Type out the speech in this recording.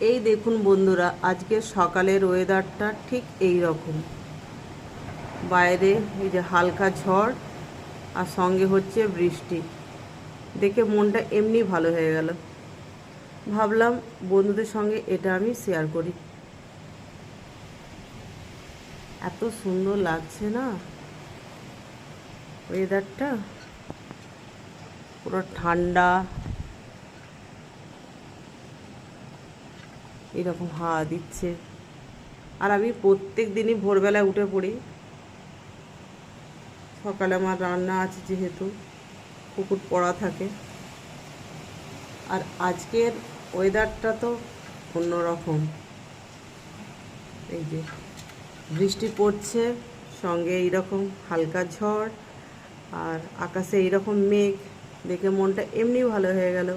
এই দেখুন বন্ধুরা, আজকে সকালের ওয়েদারটা ঠিক এই রকম। বাইরে এই যে হালকা ঝড় আর সঙ্গে হচ্ছে বৃষ্টি, দেখে মনটা এমনি ভালো হয়ে গেল। ভাবলাম বন্ধুদের সঙ্গে এটা আমি শেয়ার করি। এত সুন্দর লাগছে না ওয়েদারটা, পুরো ঠান্ডা, এরকম হাওয়া দিচ্ছে। আর আমি প্রত্যেক দিনই ভোরবেলায় উঠে পড়ি। সকালে আমার রান্না আছে, যেহেতু পুকুর পড়া থাকে। আর আজকের ওয়েদারটা তো অন্যরকম। এই যে বৃষ্টি পড়ছে, সঙ্গে এইরকম হালকা ঝড়, আর আকাশে এইরকম মেঘ, দেখে মনটা এমনি ভালো হয়ে গেল।